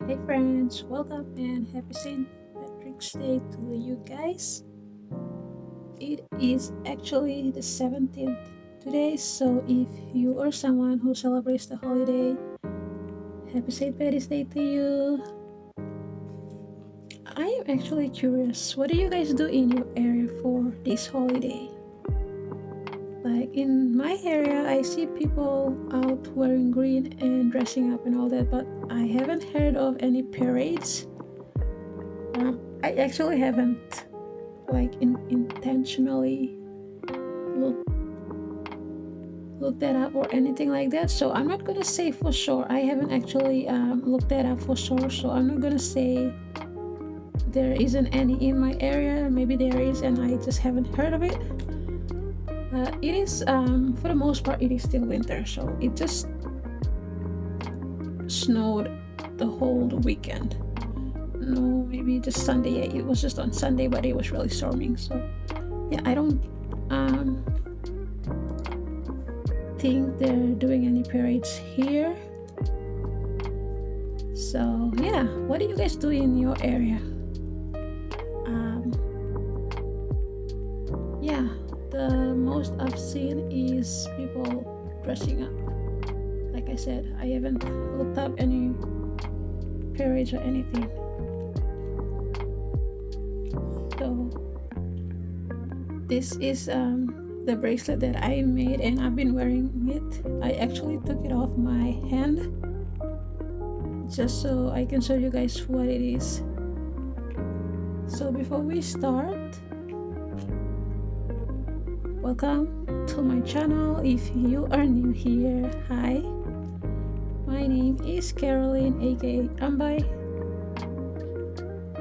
Hey friends, welcome and happy St. Patrick's Day to you guys. It is actually the 17th today, so if you are someone who celebrates the holiday, happy St. Patty's Day to you. I am actually curious, what do you guys do in your area for this holiday? Like in my area, I see people out wearing green and dressing up and all that, but I haven't heard of any parades. I actually haven't intentionally look look that up or anything like that, so I'm not gonna say for sure. I haven't actually looked that up for sure, so I'm not gonna say there isn't any in my area. Maybe there is and I just haven't heard of it. It is for the most part it is still winter, so it just snowed the whole weekend. No, maybe just Sunday. Yeah, it was just on Sunday, but it was really storming, so yeah, I don't think they're doing any parades here. So yeah, what do you guys do in your area? Yeah, the most I've seen is people dressing up. Like I said, I haven't looked up any parades or anything. So this is the bracelet that I made and I've been wearing it. I actually took it off my hand just so I can show you guys what it is. So before we start, welcome to my channel. If you are new here, hi, my name is Caroline, aka Ambai,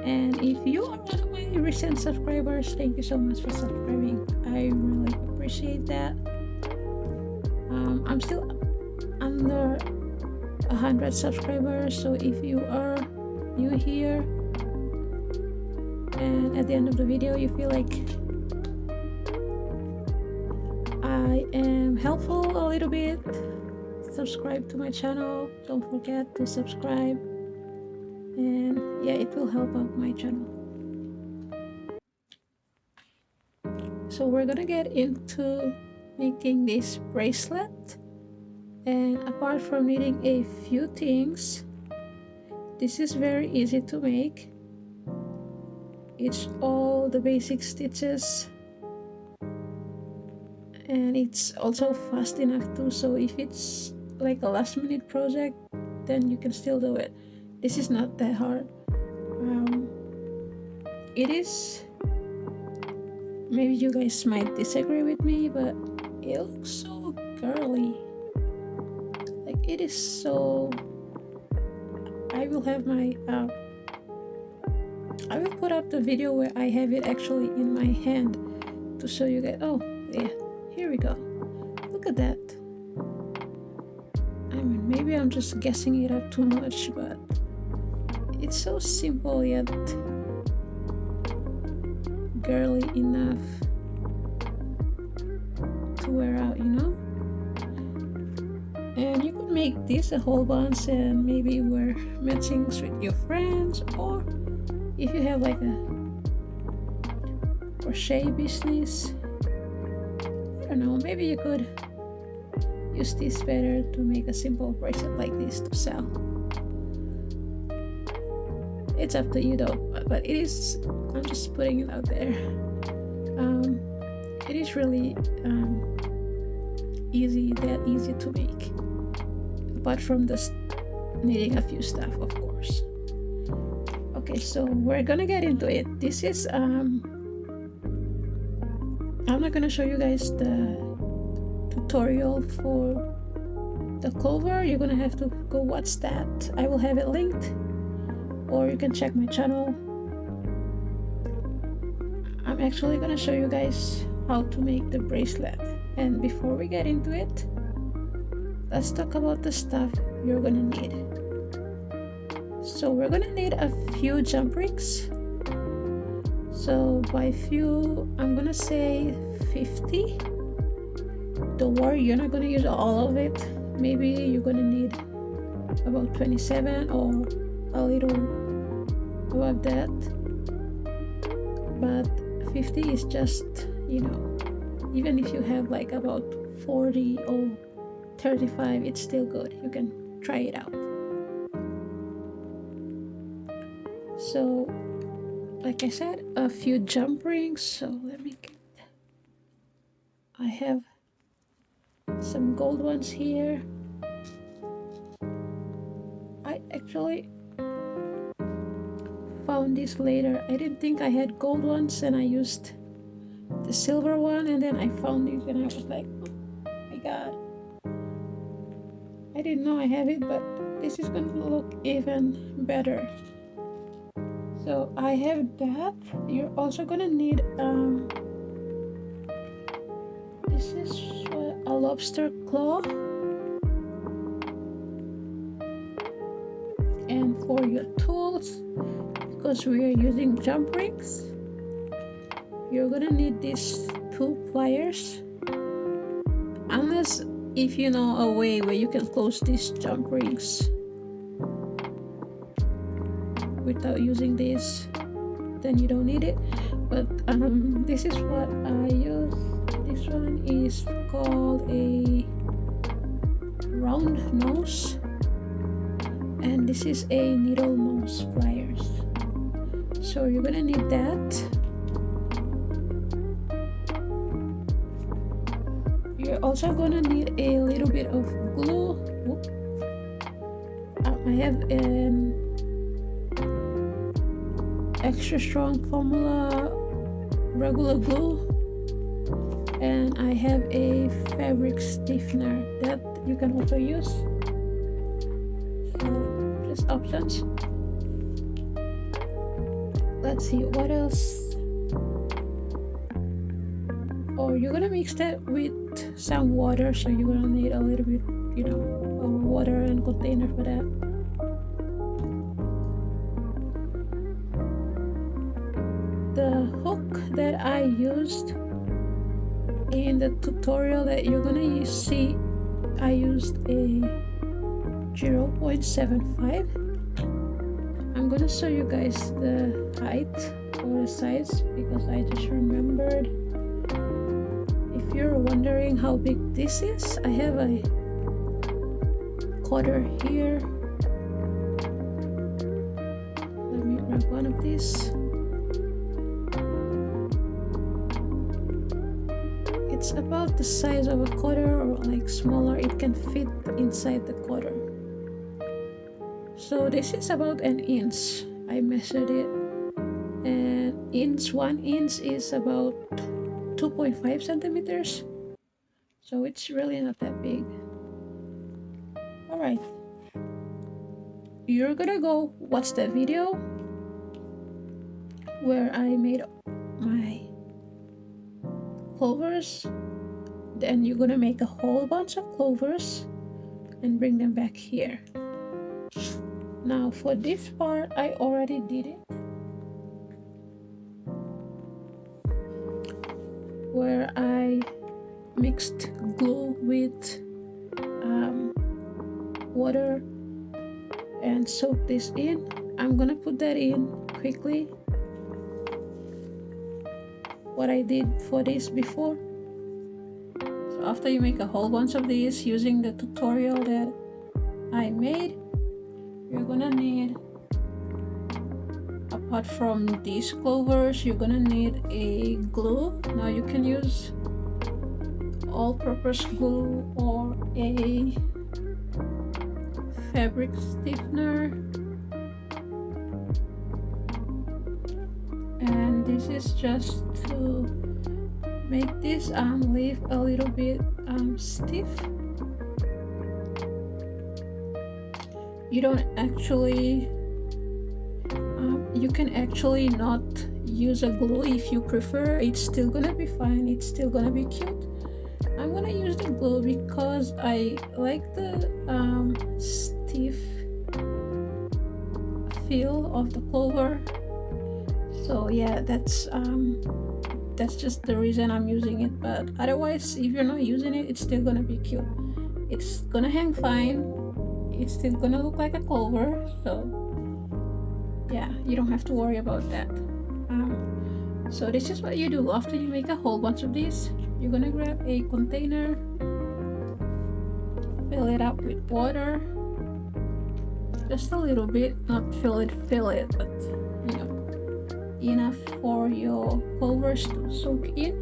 and if you are one of my recent subscribers, thank you so much for subscribing. I really appreciate that. I'm still under 100 subscribers, so if you are new here and at the end of the video you feel like I am helpful a little bit, subscribe to my channel. Don't forget to subscribe, and yeah, it will help out my channel. So we're gonna get into making this bracelet, and apart from needing a few things, this is very easy to make. It's all the basic stitches and it's also fast enough too, so if it's like a last minute project then you can still do it. This is not that hard. It is, maybe you guys might disagree with me, but it looks so girly. Like it is so, I will have my I will put up the video where I have it actually in my hand to show you guys. Oh yeah, here we go. Look at that. I mean, maybe I'm just guessing it up too much, but it's so simple yet girly enough to wear out, you know? And you could make this a whole bunch and maybe wear matchings with your friends, or if you have like a crochet business, I don't know, maybe you could use this better to make a simple bracelet like this to sell. It's up to you though, but it is, I'm just putting it out there. It is really easy to make, apart from just needing a few stuff, of course. Okay, so we're gonna get into it. This is I'm not gonna show you guys the tutorial for the cover. You're gonna have to go watch that. I will have it linked, or you can check my channel. I'm actually gonna show you guys how to make the bracelet, and before we get into it, let's talk about the stuff you're gonna need. So we're gonna need a few jump rings. So by few, I'm gonna say 50. Don't worry, you're not gonna use all of it. Maybe you're gonna need about 27 or a little above that, but 50 is just, you know, even if you have like about 40 or 35, it's still good. You can try it out. So like I said, a few jump rings. So let me get, I have some gold ones here. I actually found this later. I didn't think I had gold ones, and I used the silver one, and then I found these and I was like, oh my god, I didn't know I have it, but this is gonna look even better. So I have that. You're also gonna need this is a lobster claw, and for your tools, because we are using jump rings, you're gonna need these 2 pliers, unless if you know a way where you can close these jump rings without using this, then you don't need it. But this is what I use. This one is called a round nose, and this is a needle nose pliers. So you're gonna need that. You're also gonna need a little bit of glue. I have an extra strong formula regular glue, and I have a fabric stiffener that you can also use. So just options. Let's see what else. Oh, you're gonna mix that with some water, so you're gonna need a little bit, you know, of water and container for that. The hook that I used in the tutorial that you're gonna see, I used a 0.75. I'm gonna show you guys the height or the size because I just remembered. If you're wondering how big this is, I have a quarter here. Let me grab one of these. It's about the size of a quarter, or like smaller. It can fit inside the quarter. So this is about an inch. I measured it, and 1 inch is about 2.5 centimeters. So it's really not that big. All right, you're gonna go watch that video where I made my clovers. Then you're gonna make a whole bunch of clovers and bring them back here. Now for this part, I already did it, where I mixed glue with water and soak this in. I'm gonna put that in quickly, what I did for this before. So after you make a whole bunch of these using the tutorial that I made, you're gonna need, apart from these clovers, you're gonna need a glue. Now you can use all-purpose glue or a fabric stiffener, and this is just to make this leaf a little bit stiff. You don't actually you can actually not use a glue if you prefer. It's still gonna be fine, it's still gonna be cute. I'm gonna use the glue because I like the stiff feel of the clover. So yeah, that's just the reason I'm using it. But otherwise, if you're not using it, it's still gonna be cute. It's gonna hang fine. It's still gonna look like a clover. So yeah, you don't have to worry about that. So this is what you do after you make a whole bunch of these. You're gonna grab a container, fill it up with water, just a little bit, not fill it, but you know, enough for your clovers to soak in.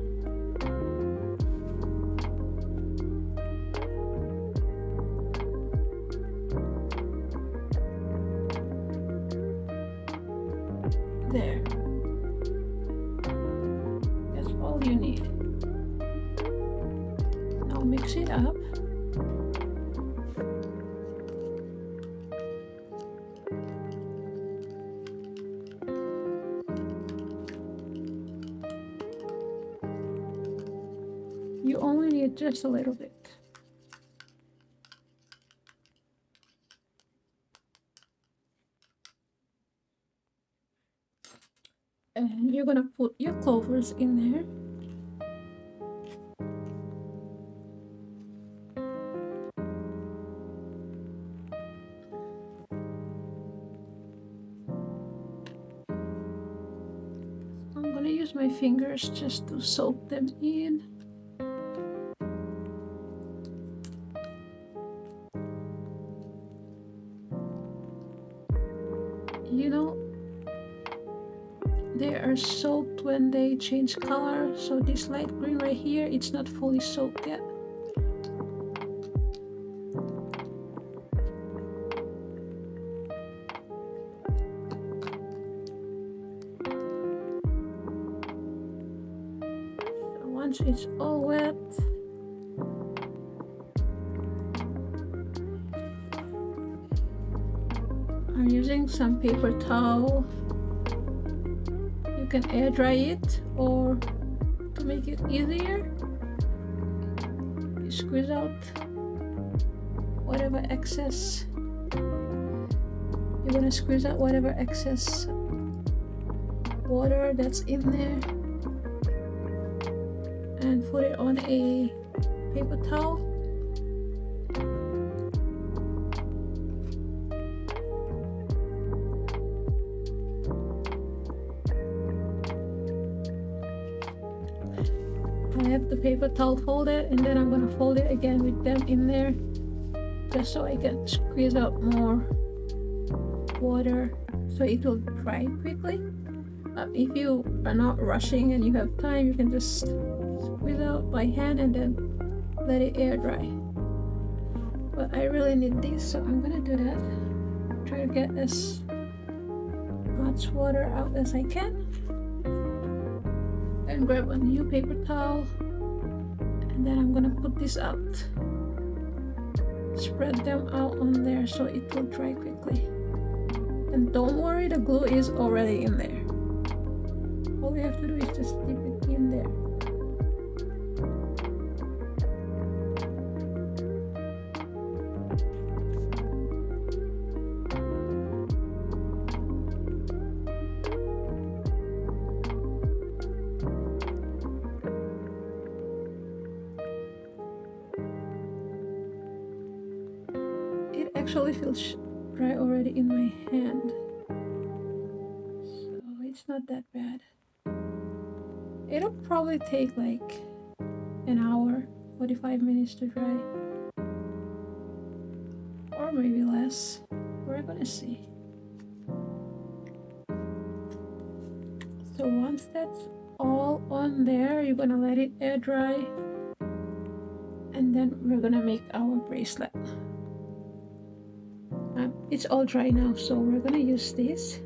There. That's all you need. Now mix it up. You only need just a little bit. And you're gonna put your clovers in there. I'm gonna use my fingers just to soak them in. You know, they are soaked when they change color, so this light green right here, it's not fully soaked yet. So once it's all wet, I'm using some paper towel. You can air dry it, or to make it easier, you squeeze out whatever excess. You're gonna squeeze out whatever excess water that's in there and put it on a paper towel. I have the paper towel folded, and then I'm gonna fold it again with them in there, just so I can squeeze out more water so it will dry quickly. If you are not rushing and you have time, you can just squeeze out by hand and then let it air dry. But I really need this, so I'm gonna do that. Try to get as much water out as I can. And grab a new paper towel, and then I'm gonna put this out. Spread them out on there so it will dry quickly. And don't worry, the glue is already in there. All you have to do is just dip it in there. Actually feels dry already in my hand, so it's not that bad. It'll probably take like an hour, 45 minutes to dry, or maybe less. We're gonna see. So once that's all on there, you're gonna let it air dry, and then we're gonna make our bracelet. It's all dry now, so we're gonna use this.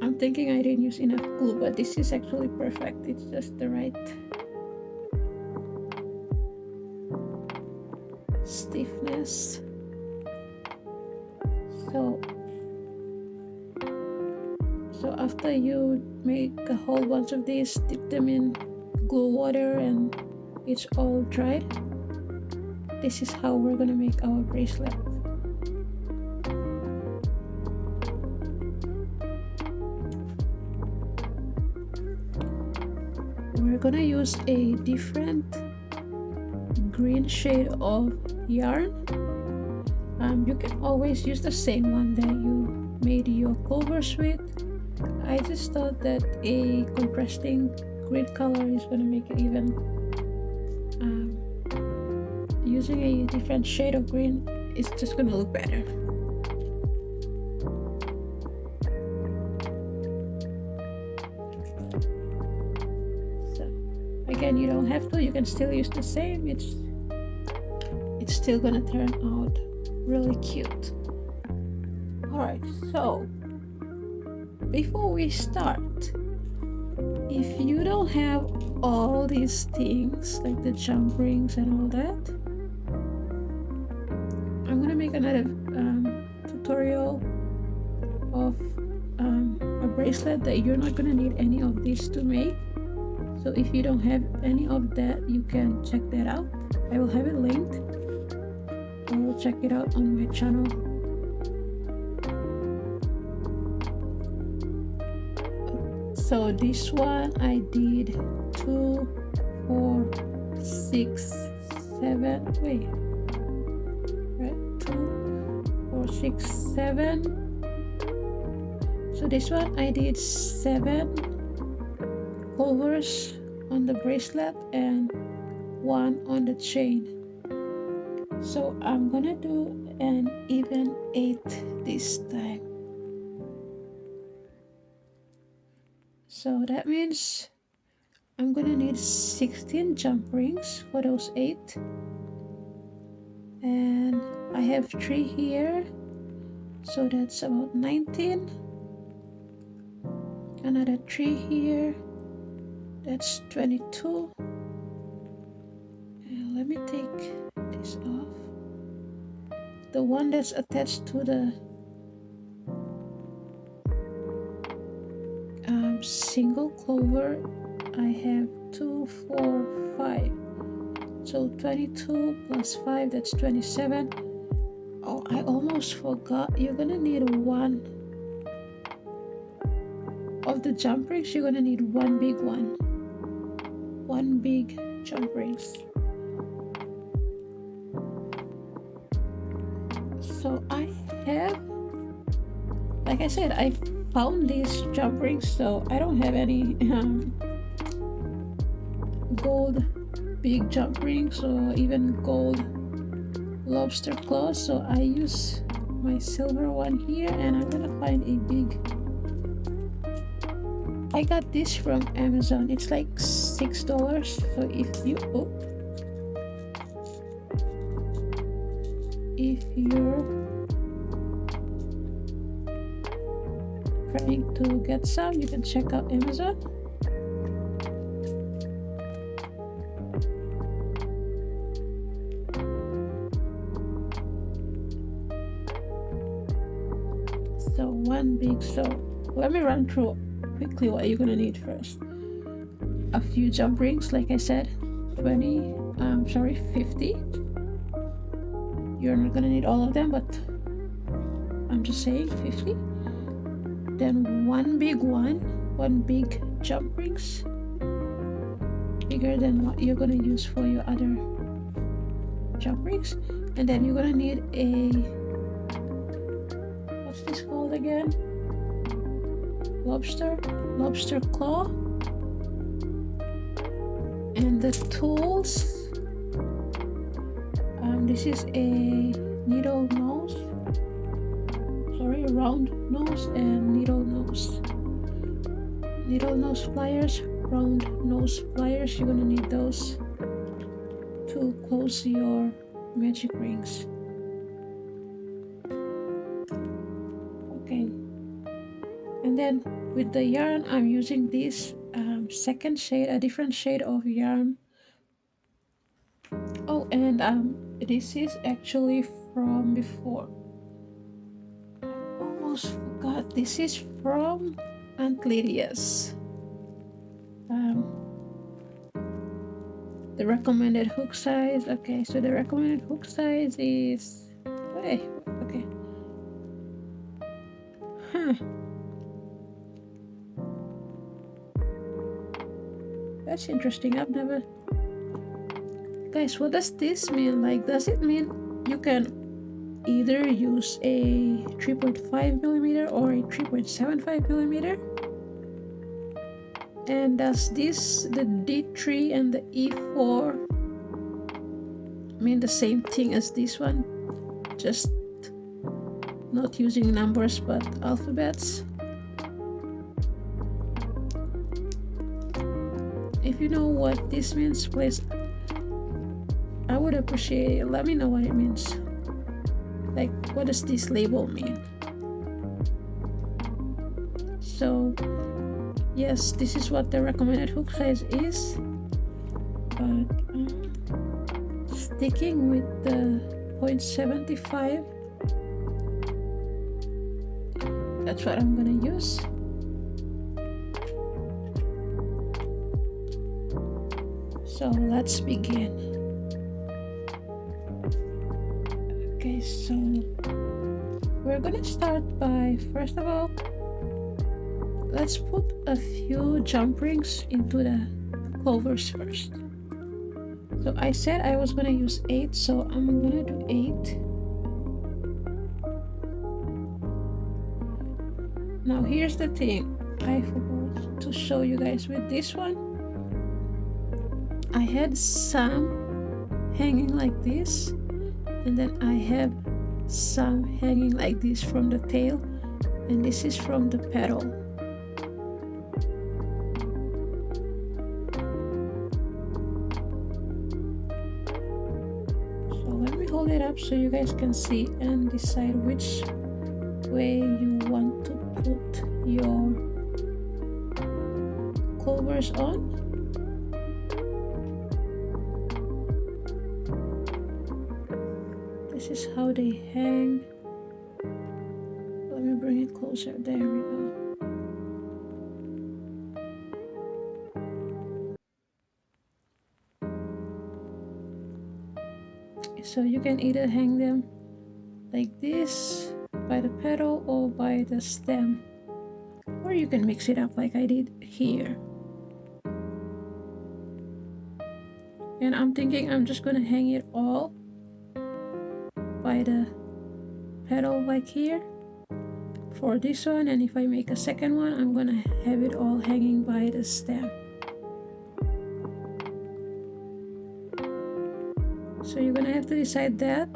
I'm thinking I didn't use enough glue, but this is actually perfect. It's just the right stiffness. So after you make a whole bunch of these, dip them in glue water and it's all dried. This is how we're gonna make our bracelet. We're gonna use a different green shade of yarn. You can always use the same one that you made your clovers with. I just thought that a contrasting green color is going to make it even. Using a different shade of green is just going to look better. So again, you don't have to, you can still use the same. It's still going to turn out really cute. Alright, so before we start, if you don't have all these things like the jump rings and all that, I'm gonna make another tutorial of a bracelet that you're not gonna need any of these to make. So if you don't have any of that, you can check that out. I will have it linked, or check it out on my channel. So this one I did 2, 4, 6, 7, wait, right, 2, 4, 6, 7. So this one I did 7 clovers on the bracelet and 1 on the chain. So I'm gonna do an even 8 this time. So that means I'm gonna need 16 jump rings for those 8. And I have 3 here, so that's about 19. Another 3 here, that's 22. And let me take this off. The one that's attached to the single clover, I have 2, 4, 5. So 22 plus 5, that's 27. Oh, I almost forgot. You're gonna need 1 of the jump rings. You're gonna need 1 big one. 1 big jump rings. So I have, like I said, I found these jump rings, so I don't have any gold big jump rings or even gold lobster claws, so I use my silver one here, and I'm gonna find a big. I got this from Amazon. It's like $6. So if you're trying to get some, you can check out Amazon. So 1 big, so let me run through quickly what you're gonna need first. A few jump rings, like I said, 50. You're not gonna need all of them, but I'm just saying 50. Then 1 big one, 1 big jump rings, bigger than what you're gonna use for your other jump rings. And then you're gonna need a, what's this called again? Lobster claw. And the tools, this is a round nose and needle nose pliers, round nose pliers. You're gonna need those to close your magic rings. Okay, and then with the yarn, I'm using this second shade, a different shade of yarn. Oh, and this is actually from before. I almost forgot. This is from Aunt Lydia's. The recommended hook size. Okay, so the recommended hook size is. Okay. That's interesting. I've never. Guys, what does this mean? Like, does it mean you can either use a 3.5 millimeter or a 3.75 millimeter. And does this, the D3 and the E4, mean the same thing as this one, just not using numbers but alphabets? If you know what this means, please, I would appreciate it. Let me know what it means. Like, what does this label mean? So yes, this is what the recommended hook size is, but sticking with the 0.75, that's what I'm gonna use. So let's begin. Okay, so we're gonna start by, first of all, let's put a few jump rings into the clovers first. So I said I was gonna use 8, so I'm gonna do 8. Now here's the thing, I forgot to show you guys with this one. I had some hanging like this, and then I have some hanging like this from the tail, and this is from the petal. So let me hold it up so you guys can see and decide which way you want to put your clovers on. This is how they hang. Let me bring it closer. There we go. So you can either hang them like this by the petal or by the stem, or you can mix it up like I did here. And I'm thinking I'm just gonna hang it all by the petal like here for this one, and if I make a second one, I'm gonna have it all hanging by the stem. So you're gonna have to decide that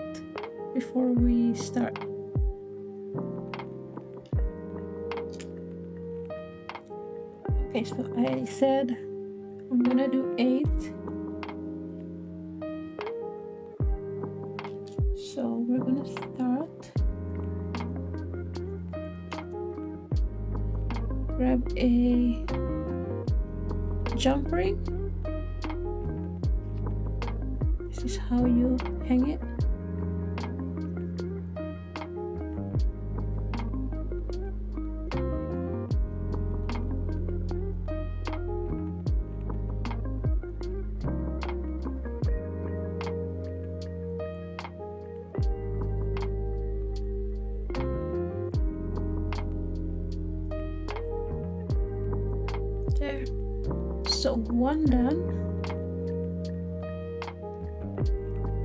before we start. Okay, so I said I'm gonna do 8. So we're gonna start. Grab a jump ring. This is how you hang it. There. So one done.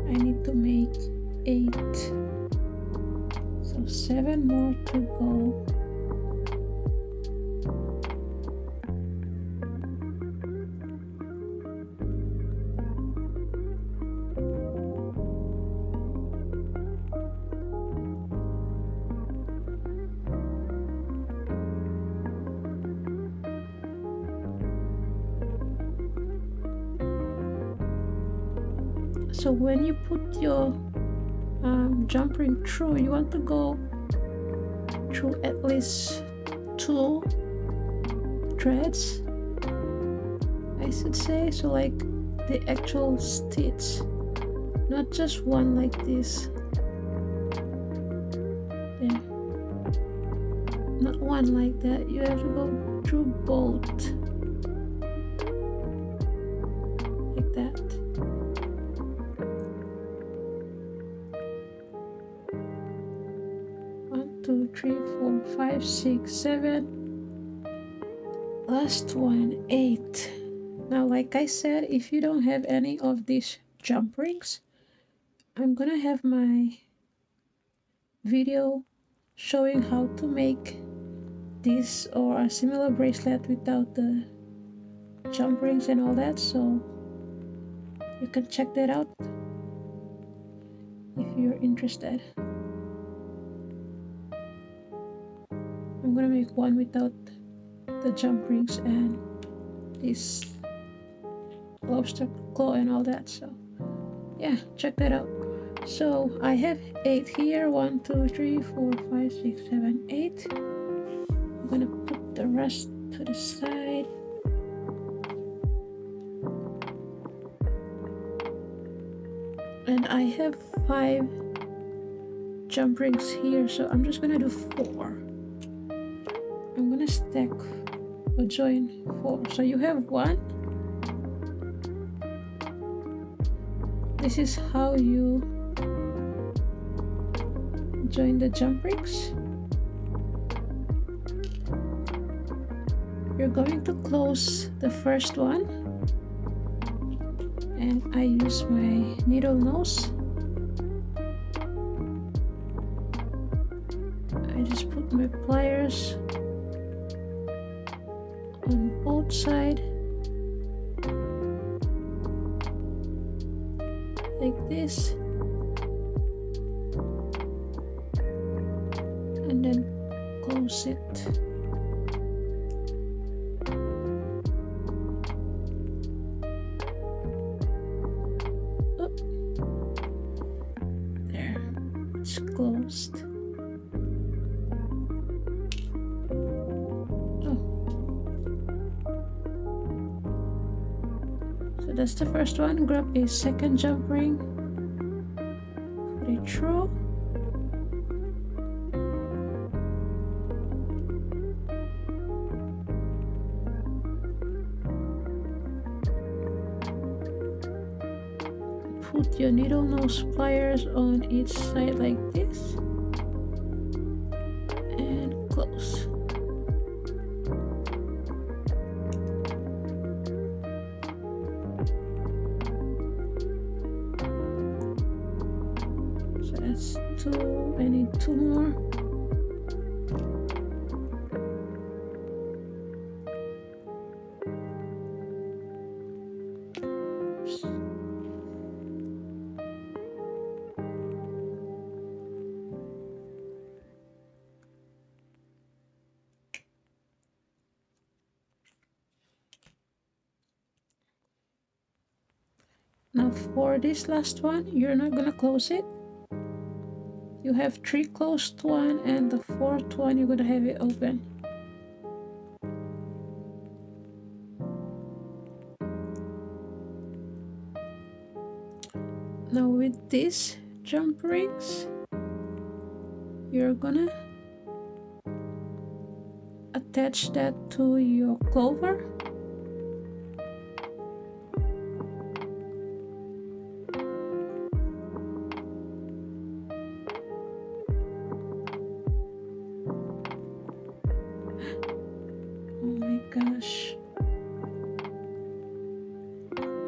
I need to make 8. So 7 more to go. So when you put your jump ring through, you want to go through at least 2 threads, I should say. So like the actual stitch, not just one like this. There. Not one like that. You have to go through both. Like that. Two, 3, 4, 5, 6, 7. Last one, 8. Now, like I said, if you don't have any of these jump rings, I'm gonna have my video showing how to make this or a similar bracelet without the jump rings and all that, so you can check that out if you're interested. I'm gonna make one without the jump rings and this lobster claw and all that, so yeah, check that out. So I have 8 here, 1 2 3 4 5 6 7 8. I'm gonna put the rest to the side. And I have 5 jump rings here, so I'm just gonna do 4. I'm gonna stack or join 4. So you have 1. This is how you join the jump rings. You're going to close the first one, and I use my needle nose. I just put my pliers on both sides like this, and then close it. Oh, there, it's closed. Oh, so that's the first one. Grab a second jump ring, put it through. Put your needle nose pliers on each side like this and close. So that's 2. I need 2 more. Now for this last one, you're not gonna close it. You have 3 closed one, and the 4th one you're gonna have it open. Now with these jump rings, you're gonna attach that to your clover. Oh my gosh.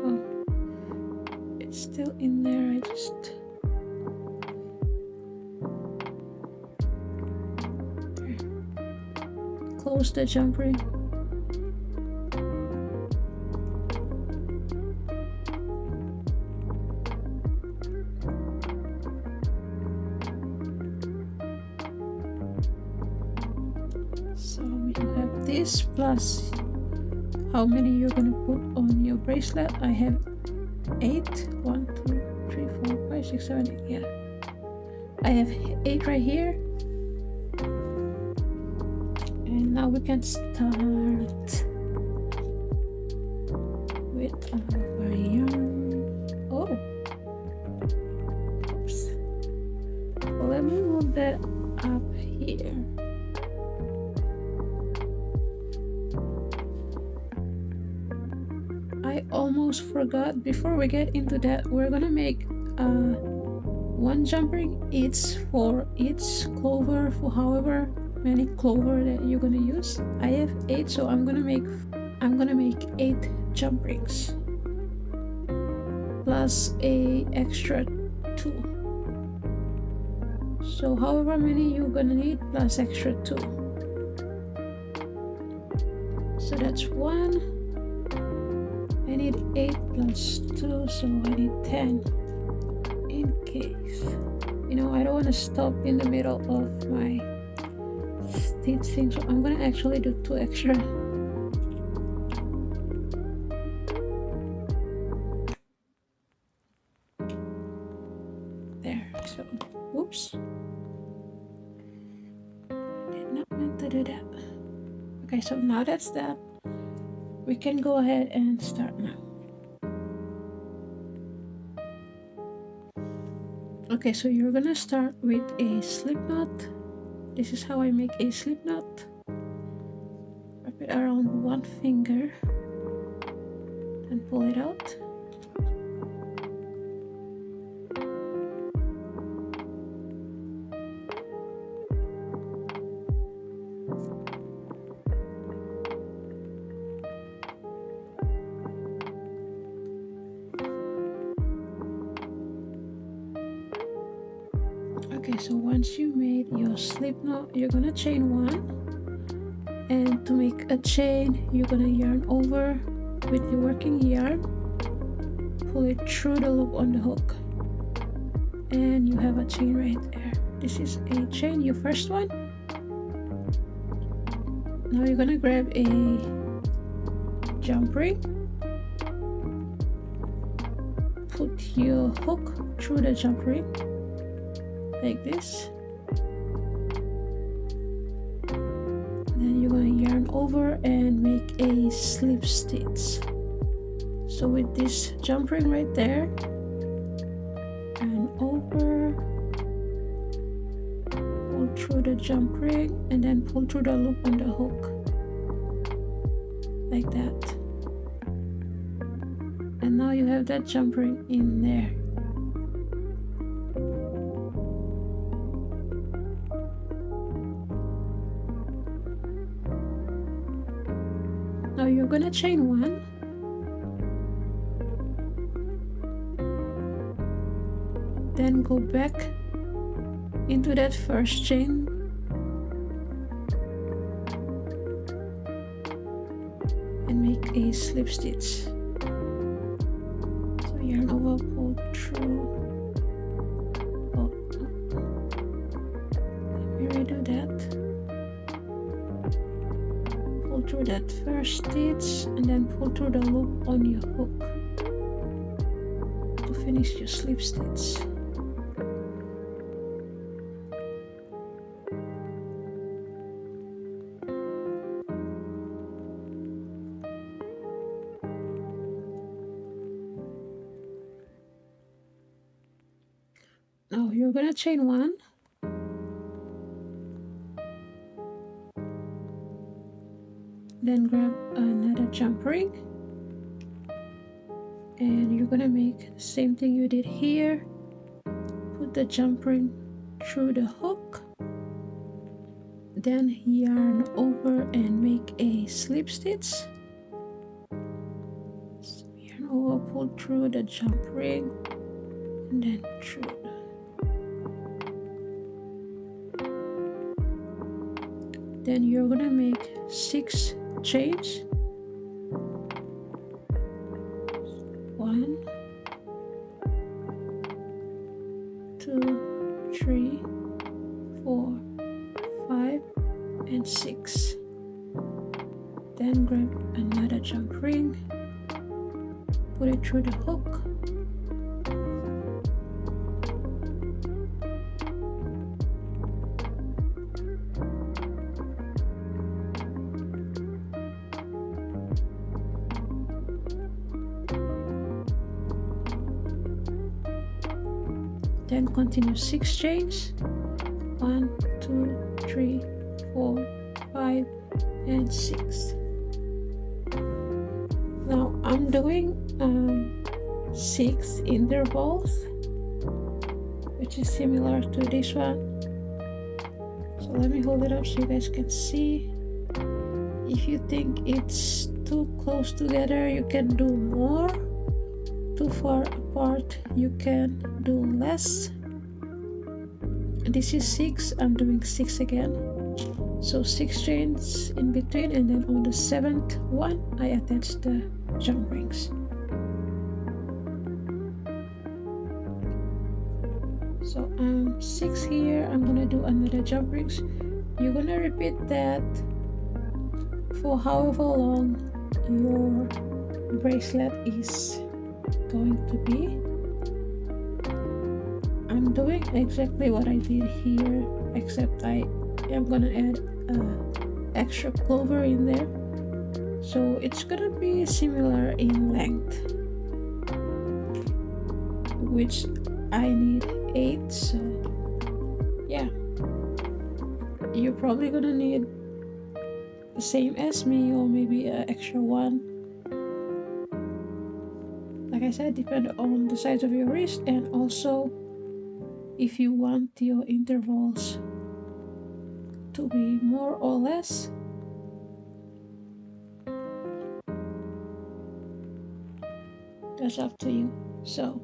Oh, it's still in there. I just... there. Close the jump ring. So you have this plus how many you're gonna put on your bracelet. I have 8. 1 2 3 4 5 6 7 8. Yeah, I have 8 right here. And now we can start with our yarn. Oh, oops. Well, let me move that up here. I almost forgot. Before we get into that, we're gonna make 1 jump ring each for each clover, for however many clover that you're gonna use. I have 8, so I'm gonna make 8 jump rings plus a extra 2. So however many you're gonna need plus extra 2. So that's 1. I need 8 plus 2, so I need 10 in case, you know, I don't want to stop in the middle of my stitching, so I'm gonna actually do 2 extra. There, so whoops, did not meant to do that. Okay, so now that's that, we can go ahead and start now. Okay, so you're gonna start with a slip knot. This is how I make a slip knot. Wrap it around one finger and pull it out. Okay, so once you made your slip knot, you're gonna chain 1, and to make a chain, you're gonna yarn over with your working yarn, pull it through the loop on the hook, and you have a chain right there. This is a chain, your first one. Now you're gonna grab a jump ring, put your hook through the jump ring like this, then you're going to yarn over and make a slip stitch. So with this jump ring right there, yarn over, pull through the jump ring, and then pull through the loop on the hook like that, and now you have that jump ring in there. Now you're gonna chain 1, then go back into that first chain, and make a slip stitch. So yarn over, pull through. Oh, let me redo that. Through that first stitch and then pull through the loop on your hook to finish your slip stitch. Now you're gonna chain 1, then grab another jump ring, and you're gonna make the same thing you did here. Put the jump ring through the hook, then yarn over and make a slip stitch. So yarn over, pull through the jump ring, and then through. Then you're gonna make 6 chains. 1, 2, 3, 4, 5, and 6. Then grab another jump ring, put it through the hook, then continue 6 chains. 1, 2, 3, 4, 5, and 6. Now I'm doing 6 intervals, which is similar to this one. So let me hold it up so you guys can see. If you think it's too close together, you can do more. Too far apart, you can do less. this is 6, I'm doing 6 again, so 6 chains in between, and then on the 7th one I attach the jump rings. So 6 here, I'm gonna do another jump rings. You're gonna repeat that for however long your bracelet is going to be. I'm doing exactly what I did here, except I am gonna add extra clover in there, so it's gonna be similar in length, which I need 8, so yeah, you're probably gonna need the same as me, or maybe an extra one. Like I said, depend on the size of your wrist, and also if you want your intervals to be more or less. That's up to you. So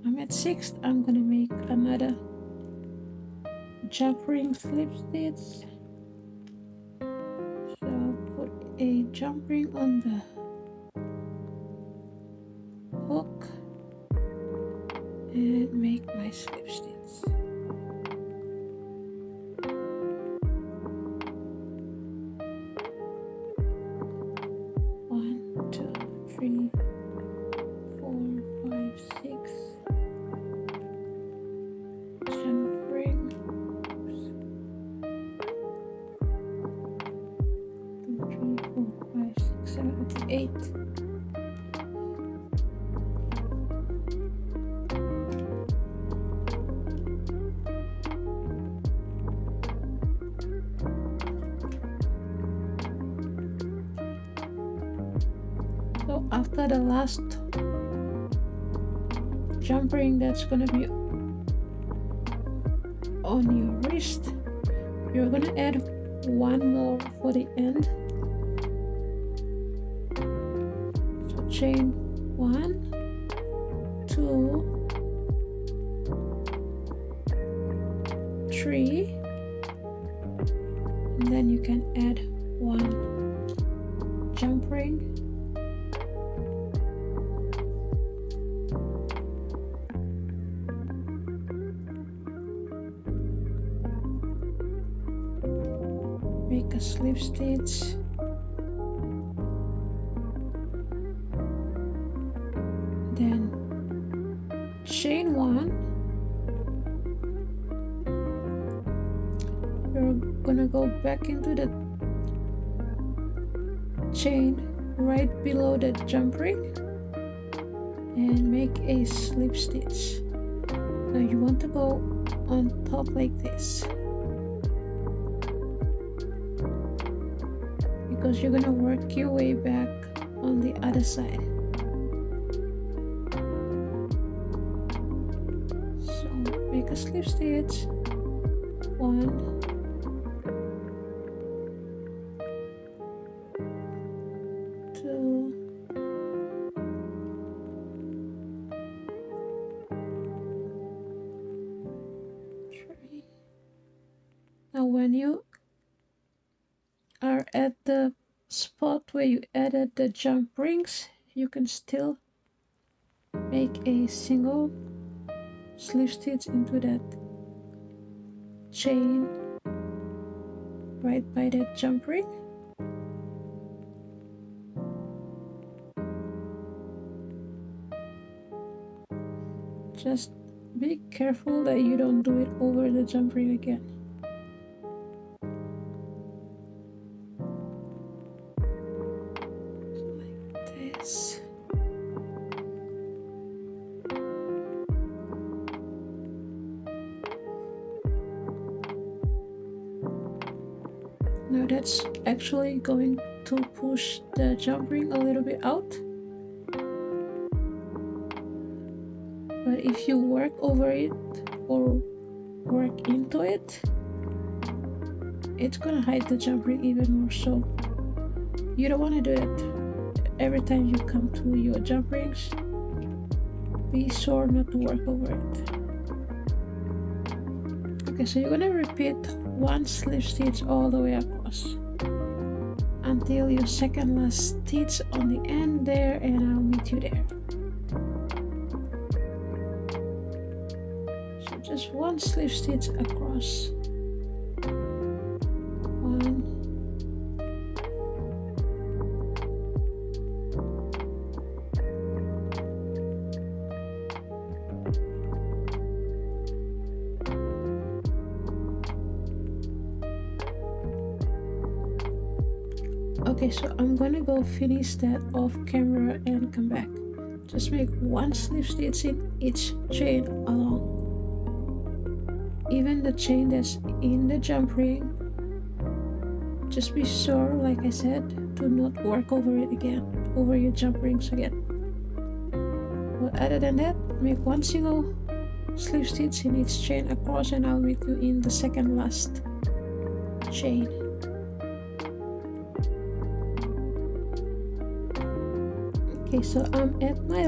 I'm at 6th, I'm gonna make another jump ring slip stitch. So put a jump ring on the hook and make my slip stitch. So after the last jump ring that's gonna be on your wrist, you're gonna add one more for the end. So chain 1, 2, 3, and then you can add one jump ring. Make a slip stitch, then chain 1. You're gonna go back into the chain right below the jump ring and make a slip stitch. Now you want to go on top like this, because you're gonna work your way back on the other side. So make a slip stitch, 1, 2, 3. Now when you are at the spot where you added the jump rings, you can still make a single slip stitch into that chain right by that jump ring. Just be careful that you don't do it over the jump ring again. Now that's actually going to push the jump ring a little bit out, but if you work over it or work into it, it's gonna hide the jump ring even more. So you don't want to do that every time you come to your jump rings. Be sure not to work over it. Okay, so you're gonna repeat one slip stitch all the way across until your second last stitch on the end there, and I'll meet you there. So just one slip stitch across. One. Okay, so I'm gonna go finish that off camera and come back. Just make one slip stitch in each chain along. Even the chain that's in the jump ring, just be sure, like I said, to not work over it again, over your jump rings again. But other than that, make one single slip stitch in each chain across, and I'll meet you in the second last chain. Okay, so I'm at my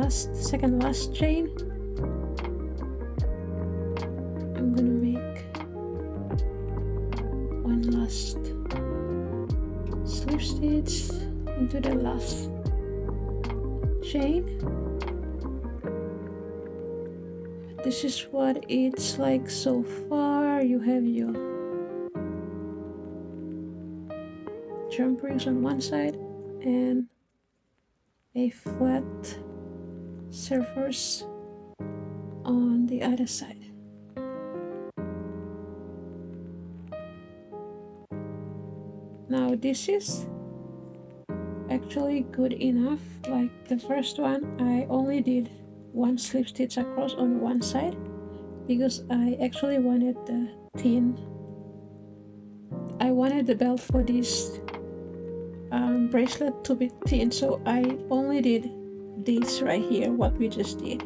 second last chain. I'm gonna make one last slip stitch into the last chain. This is what it's like so far. You have your jump rings on one side and a flat surface on the other side. Now this is actually good enough. Like the first one, I only did one slip stitch across on one side because I actually wanted the thin. I wanted the belt for this bracelet to be thin, so I only did this right here, what we just did.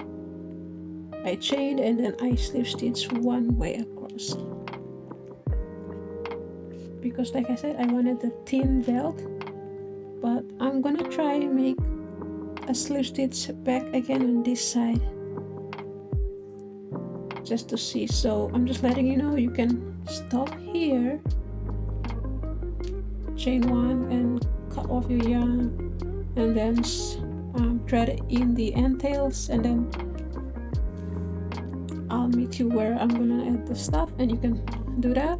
I chained and then I slip stitched one way across because, like I said, I wanted the thin belt. But I'm gonna try and make a slip stitch back again on this side just to see. So I'm just letting you know, you can stop here, chain one and cut off your yarn, and then thread in the end tails, and then I'll meet you where I'm gonna add the stuff, and you can do that.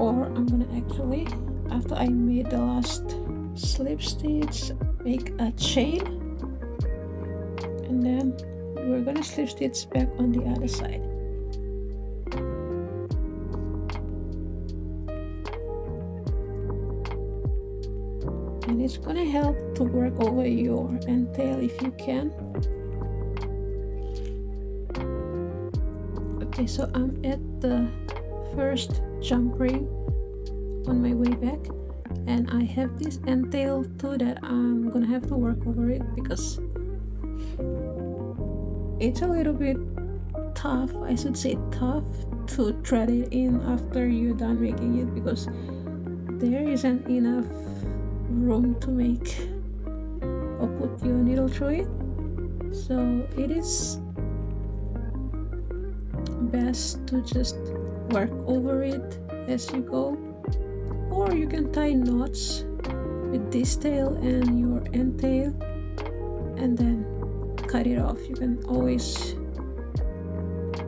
Or I'm gonna actually, after I made the last slip stitch, make a chain, and then we're gonna slip stitch back on the other side. And it's gonna help to work over your end tail if you can. Okay, so I'm at the first jump ring on my way back, and I have this end tail too that I'm gonna have to work over it because it's a little bit tough, I should say tough, to thread it in after you're done making it, because there isn't enough room to make or put your needle through it. So it is best to just work over it as you go, or you can tie knots with this tail and your end tail and then cut it off. You can always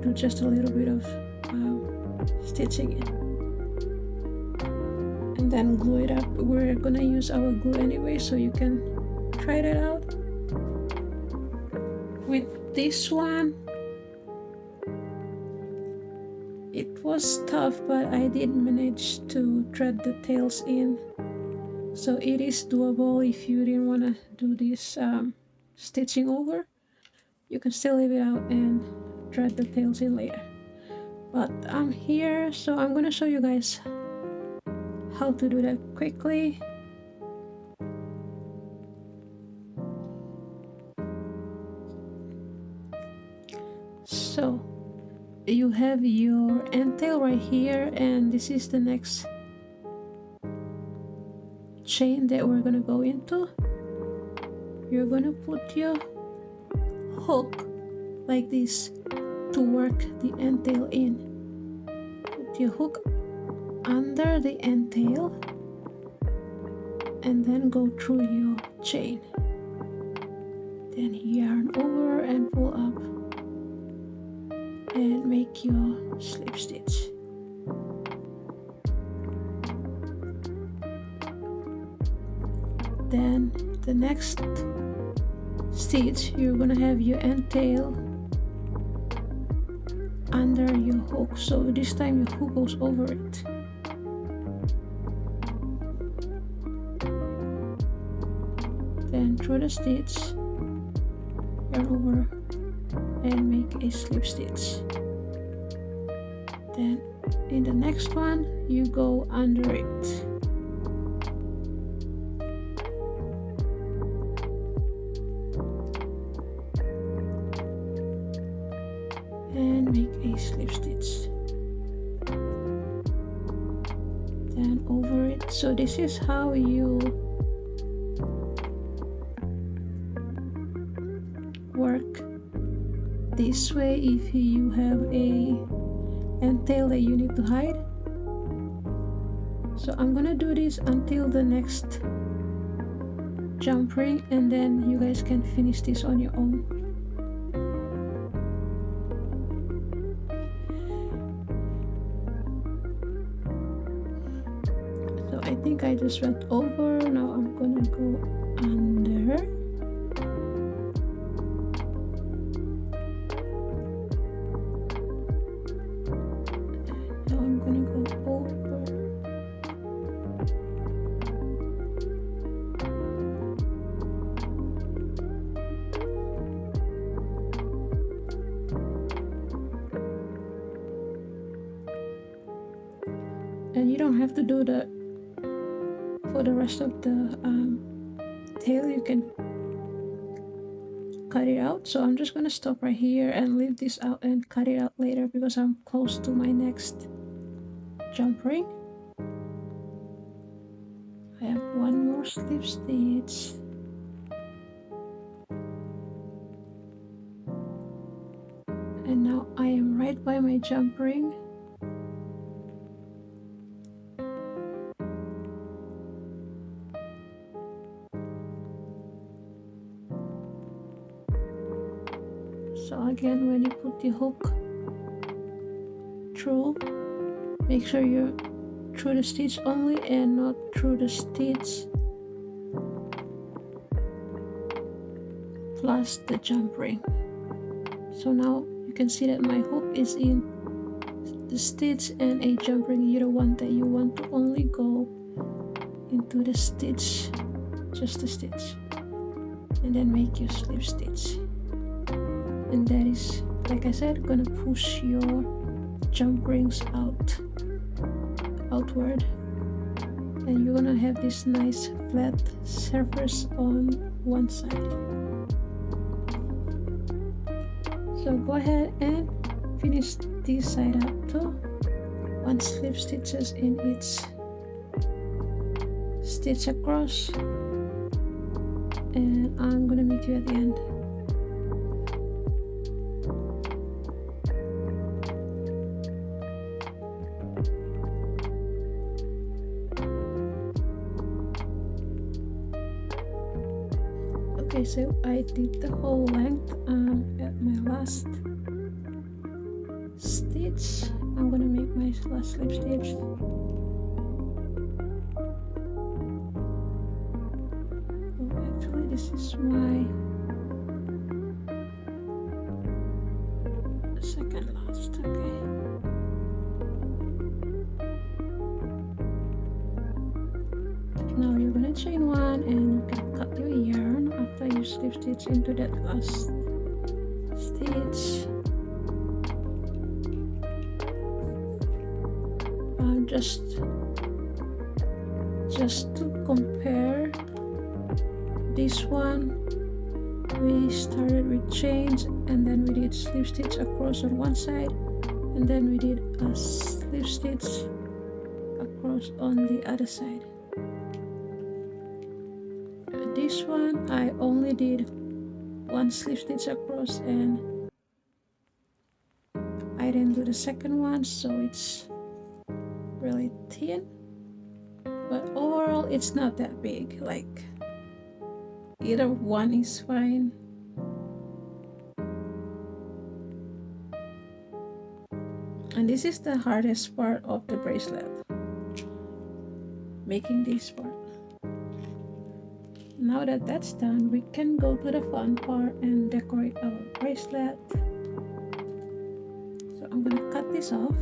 do just a little bit of stitching it and then glue it up. We're gonna use our glue anyway, so you can try that out. With this one, it was tough, but I did manage to thread the tails in, so it is doable. If you didn't want to do this stitching over, you can still leave it out and thread the tails in later. But I'm here, so I'm gonna show you guys how to do that quickly. So you have your end tail right here, and this is the next chain that we're gonna go into. You're gonna put your hook like this to work the end tail in. Put your hook under the end tail and then go through your chain. Then yarn over and pull up and make your slip stitch. Then the next stitch, you're gonna have your end tail under your hook, so this time your hook goes over it. Then through the stitch, yarn over and make a slip stitch. Then in the next one you go under it. And make a slip stitch. Then over it. So this is how you work this way if you have a end tail that you need to hide. So I'm gonna do this until the next jump ring, and then you guys can finish this on your own. So I think I just went over. Now I'm gonna go under. And you don't have to do that for the rest of the tail. You can cut it out. So I'm just gonna stop right here and leave this out and cut it out later because I'm close to my next jump ring. I have one more slip stitch. And now I am right by my jump ring. So again, when you put the hook through, make sure you're through the stitch only and not through the stitch plus the jump ring. So now you can see that my hook is in the stitch and a jump ring. You don't want that. You want to only go into the stitch, just the stitch, and then make your slip stitch. And that is, like I said, gonna push your jump rings outward, and you're gonna have this nice flat surface on one side. So go ahead and finish this side up too. One slip stitches in each stitch across, and I'm gonna meet you at the end. Okay, so I did the whole length. At my last stitch, I'm gonna make my last slip stitch. Oh, actually, this is my second last. Okay. Now you're gonna chain one, and you can cut your yarn after you slip stitch into that last stitch. Just to compare this one, we started with chains, and then we did slip stitch across on one side, and then we did a slip stitch across on the other side. This one I only did one slip stitch across and right into the second one, so it's really thin, but overall it's not that big. Like, either one is fine. And this is the hardest part of the bracelet, making this part. Now that that's done, we can go to the fun part and decorate our bracelet. So I'm gonna cut this off.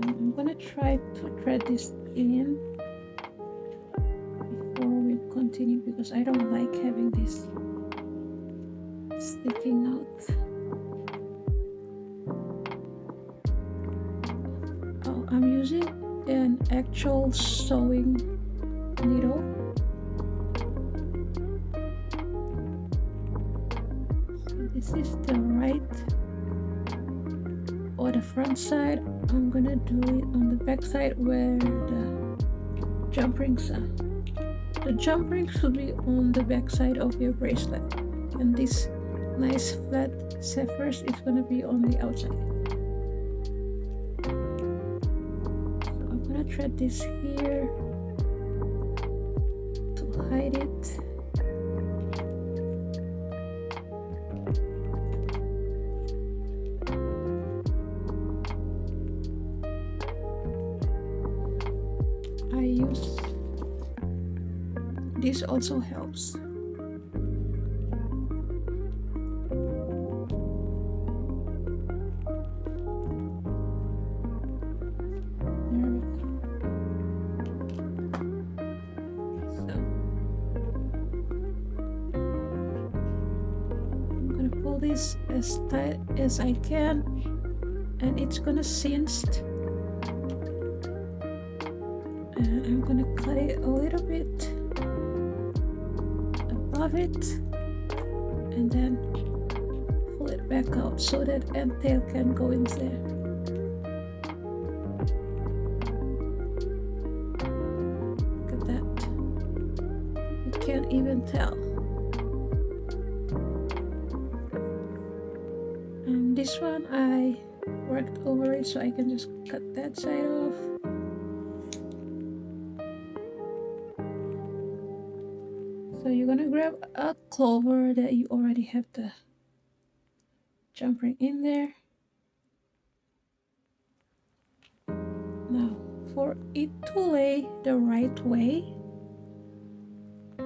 And I'm gonna try to thread this in before we continue, because I don't like having this sticking out. Oh, I'm using an actual sewing needle. So this is the right or the front side. I'm gonna do it on the back side where the jump rings are. The jump rings should be on the back side of your bracelet, and this nice flat sapphires is gonna be on the outside. So I'm gonna thread this here to hide it. I use this, also helps. This as tight as I can, and it's gonna cinch, and I'm gonna cut it a little bit above it and then pull it back out so that end tail can go in there. Look at that, you can't even tell. This one I worked over it, so I can just cut that side off. So you're gonna grab a clover that you already have the jump ring in there. Now for it to lay the right way,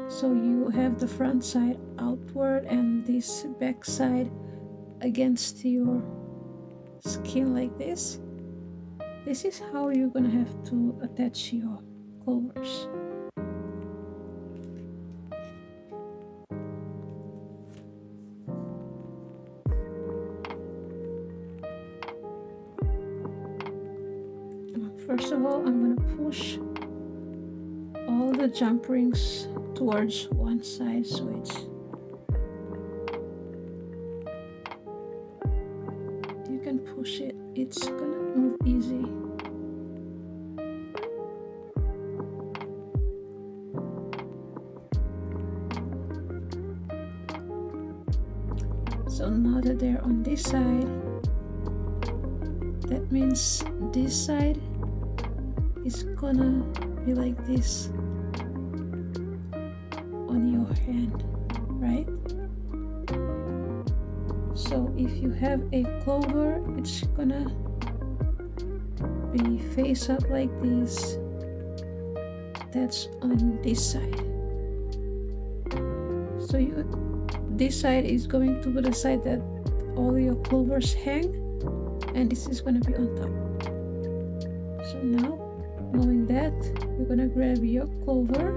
so you have the front side outward and this back side against your skin like this. This is how you're gonna have to attach your clovers. First of all, I'm gonna push all the jump rings towards one side, so you can push it, it's gonna move easy. So now that they're on this side, that means this side is gonna be like this on your hand, right? So if you have a clover, it's gonna be face up like this. That's on this side. So this side is going to be the side that all your clovers hang, and this is gonna be on top. So now, knowing that, you're gonna grab your clover.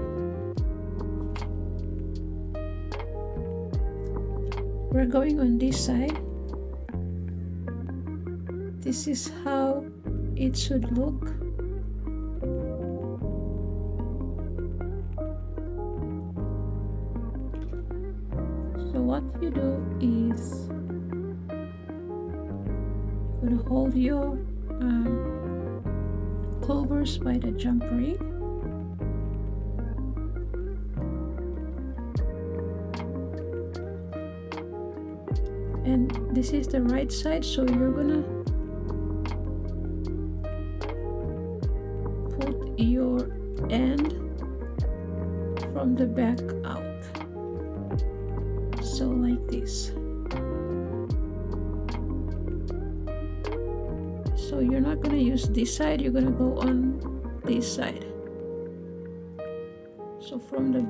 We're going on this side. This is how it should look. So what you do is you're gonna hold your clovers by the jump ring. and this is the right side, so you're gonna put your end from the back out, so like this. So you're not gonna use this side, you're gonna go on this side. So from the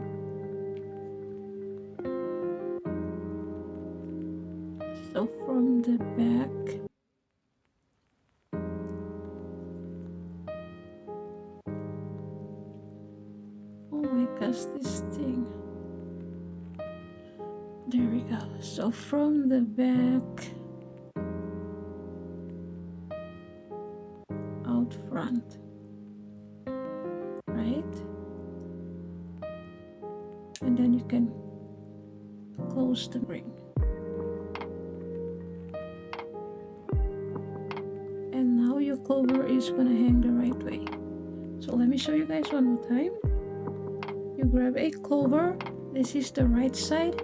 back, oh my gosh, this thing, there we go. So from the back out front, right? And then you can close the ring. And now your clover is gonna hang the right way. So let me show you guys one more time. You grab a clover, this is the right side.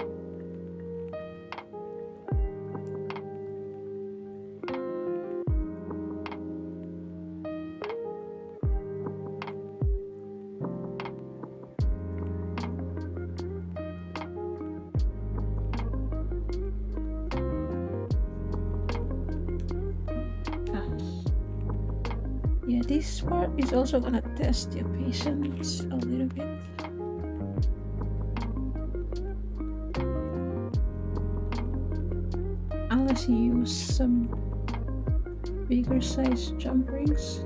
Yeah, this part is also gonna test your patience a little bit. Unless you use some bigger size jump rings.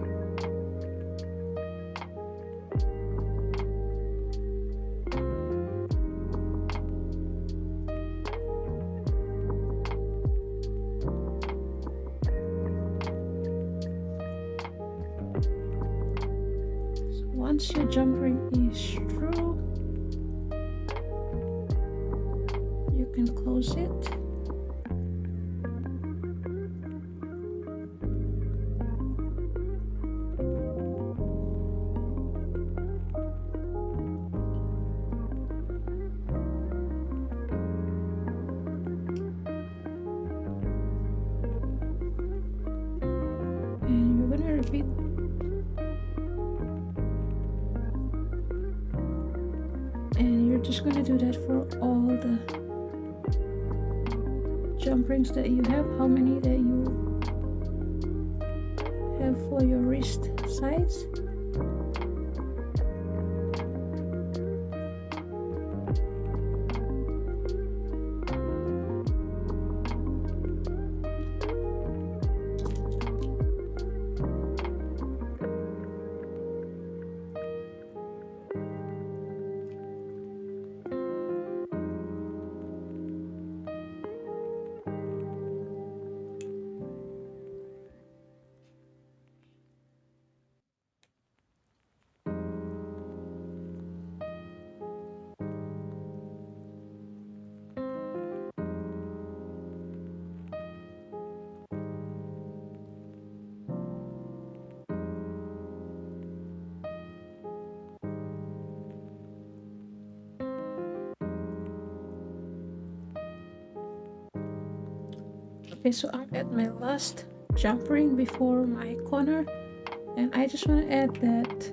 Once your jump ring is through, you can close it. And you're gonna repeat just going to do that for all the jump rings that you have, how many that you have for your wrist size. Okay, so I'm at my last jump ring before my corner, and I just want to add that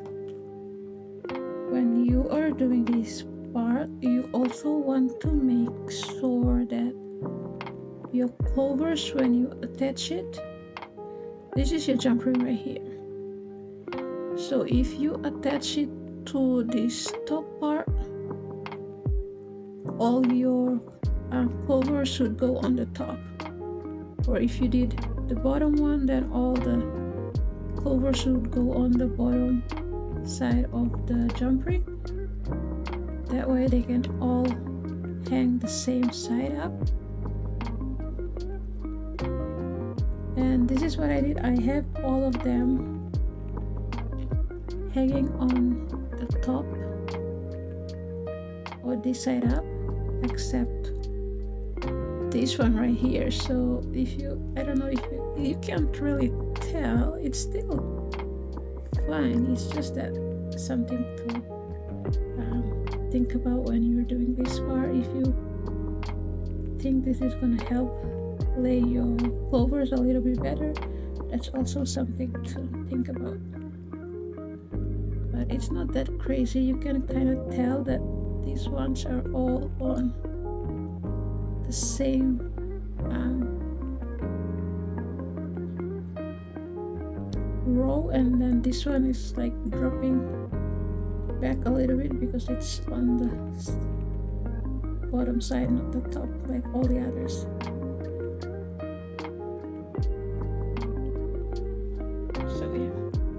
when you are doing this part, you also want to make sure that your clovers, when you attach it, this is your jump ring right here. So if you attach it to this top part, all your clovers should go on the top. Or if you did the bottom one, then all the clovers should go on the bottom side of the jump ring. That way they can all hang the same side up. And this is what I did. I have all of them hanging on the top or this side up, except this one right here. So if you, I don't know if you can't really tell, it's still fine. It's just that something to think about when you're doing this part. If you think this is gonna help lay your clovers a little bit better. That's also something to think about. But it's not that crazy. You can kind of tell that these ones are all on the same row, and then this one is like dropping back a little bit because it's on the bottom side, not the top like all the others. So yeah.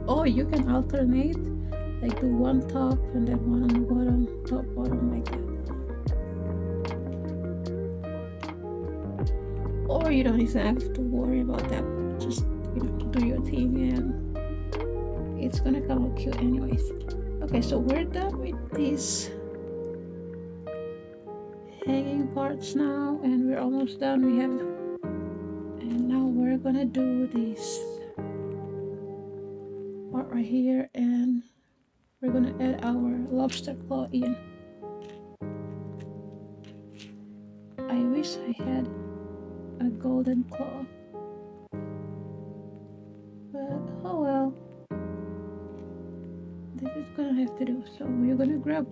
Oh, you can alternate, like do one top and then one on the bottom, top, bottom, like that. Or you don't even have to worry about that. Just, you know, do your thing and it's gonna come out cute anyways. Okay, so we're done with these hanging parts now, and we're almost done. And now we're gonna do this part right here, and we're gonna add our lobster claw in. I wish I had a golden claw, but oh well, this is gonna have to do. So we're gonna grab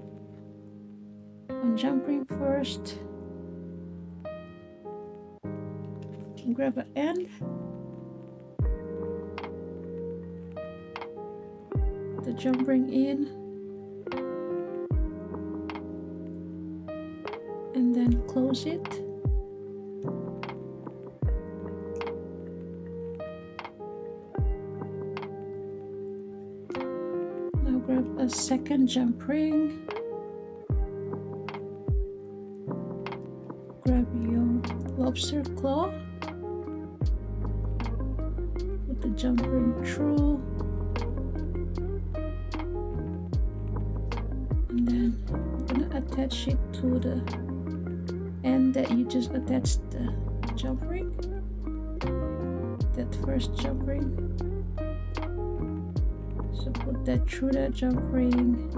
one jump ring first, grab an end, the jump ring in, and then close it. Now grab a second jump ring, grab your lobster claw, put the jump ring through, and then I'm gonna attach it to the end that you just attached the jump ring, that first jump ring. So put that through that jump ring,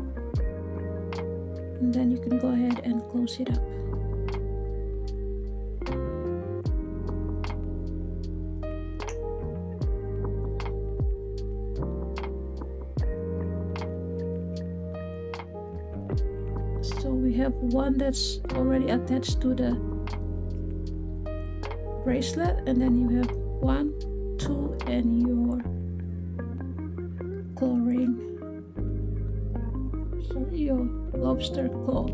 and then you can go ahead and close it up. So we have one that's already attached to the bracelet, and then you have 1, 2, and your claw ring, sorry, your lobster claw.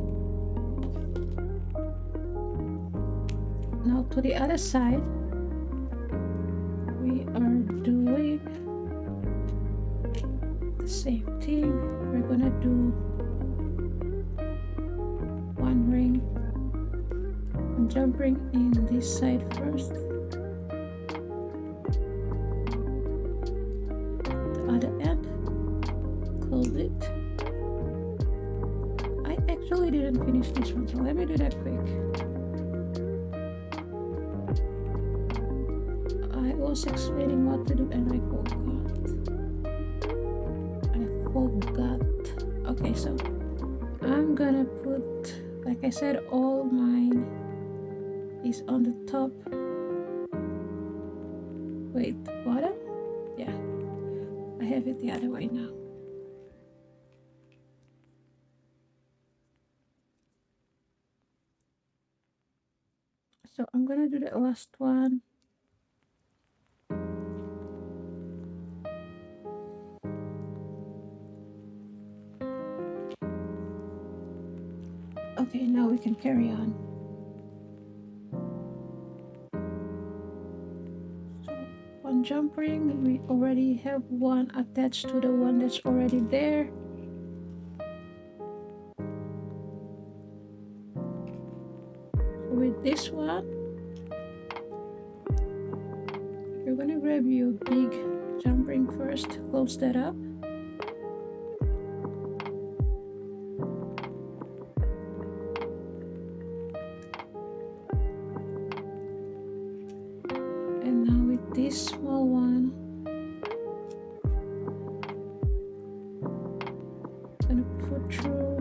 Now to the other side, we are doing the same thing. We're gonna do one ring, one jump ring in this side first, the other end, close it. I actually didn't finish this one, so let me do that quick. I was explaining what to do and I forgot. Okay, so I'm gonna put, like I said, all mine is on the top. Wait, bottom? Yeah, I have it the other way now. So I'm gonna do the last one. Okay, now we can carry on. So one jump ring, we already have one attached to the one that's already there. So with this one, you're gonna grab your big jump ring first, close that up. This small one, I'm gonna put through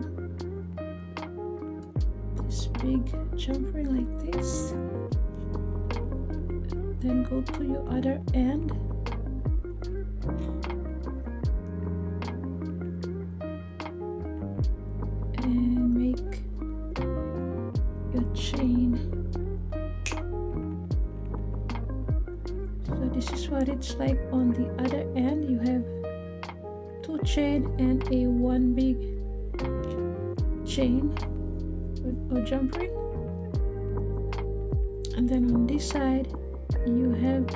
this big jump ring like this, then go to your other end and make your chain. So this is what it's like on the other end. You have 2 chain and a 1 big chain or jump ring, and then on this side you have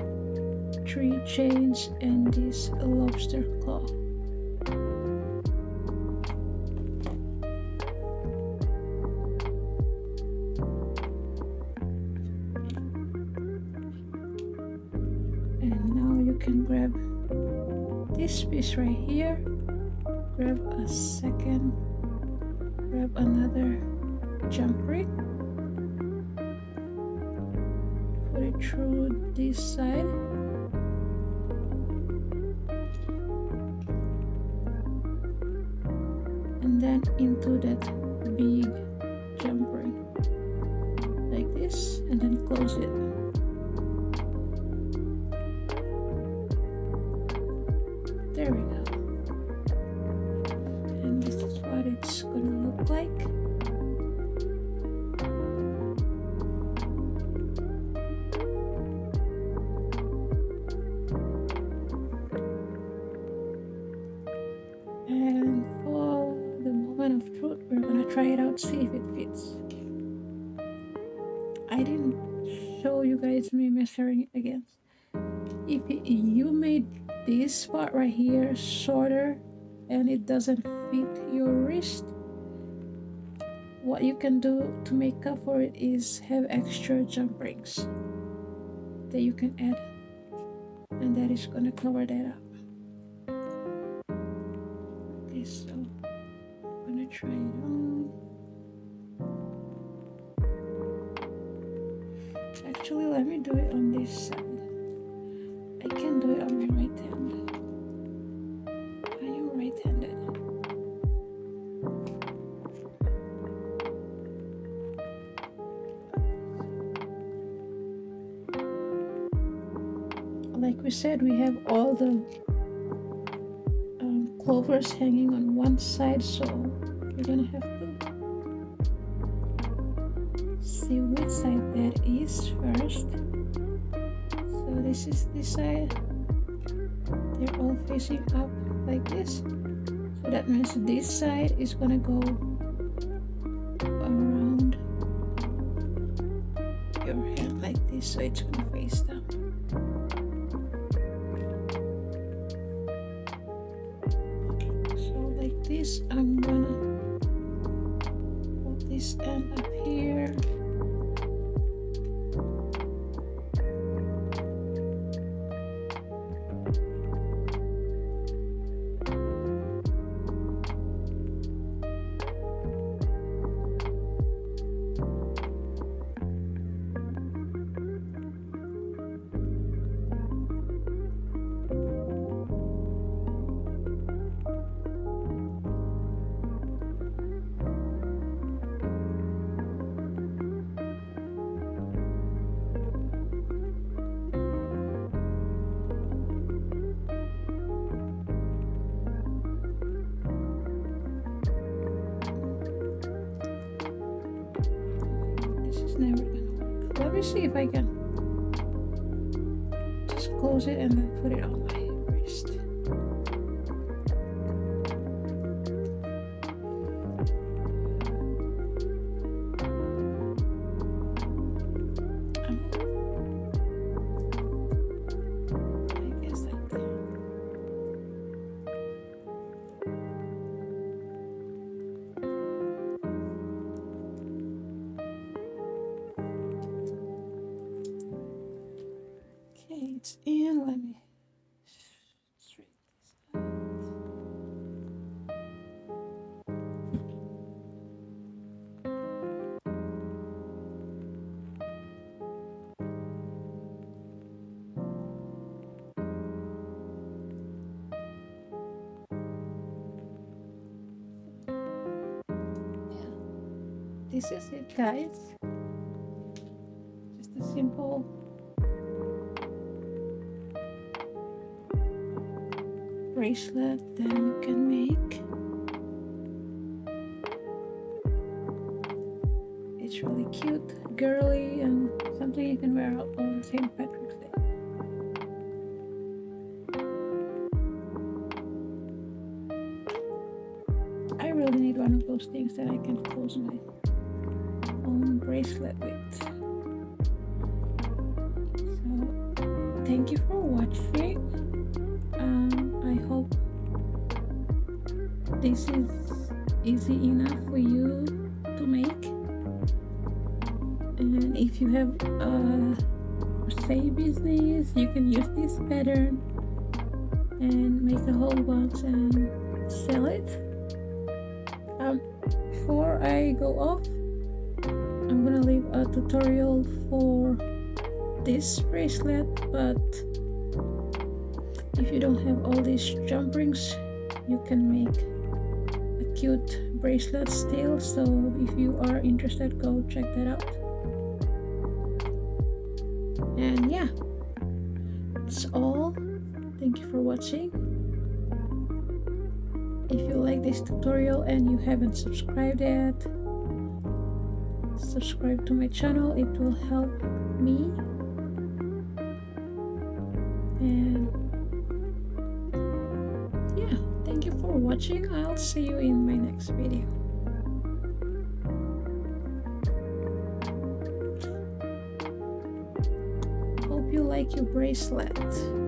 3 chains and this lobster claw. And now you can grab this piece right here, grab a second, grab another jump ring, put it through this side, and then into that big jump ring like this, and then close it. There we go. And this is what it's gonna look like. And for the moment of truth, we're gonna try it out, see if it fits. I didn't show you guys me measuring it against. If you made this part right here shorter and it doesn't fit your wrist, what you can do to make up for it is have extra jump rings that you can add, and that is gonna cover that up. Okay, so I'm gonna try it on. Actually, let me do it on this side. I can do it on my right hand. I am right-handed. Like we said, we have all the clovers hanging on one side, so we're gonna have to see which side that is first. So this is this side. They're all facing up like this. So that means this side is gonna go around your hand like this, so it's gonna face down. So like this, I'm gonna put this end up here. Never gonna work. Let me see if I can just close it and then put it on my wrist. I guess I can. It's in. Let me straighten this out. Yeah, this is it, guys. Just a simple bracelet that you can make. It's really cute, girly, and something you can wear out on St. Patrick's Day. I really need one of those things that I can close my own bracelet with. So, thank you for watching. I hope this is easy enough for you to make. And if you have a crochet business, you can use this pattern and make a whole box and sell it. Before I go off, I'm gonna leave a tutorial for this bracelet, but if you don't have all these jump rings, you can make a cute bracelet still. So if you are interested, go check that out. And yeah, that's all. Thank you for watching. If you like this tutorial and you haven't subscribed yet, subscribe to my channel. It will help me. And yeah, thank you for watching. I'll see you in my next video. Hope you like your bracelet.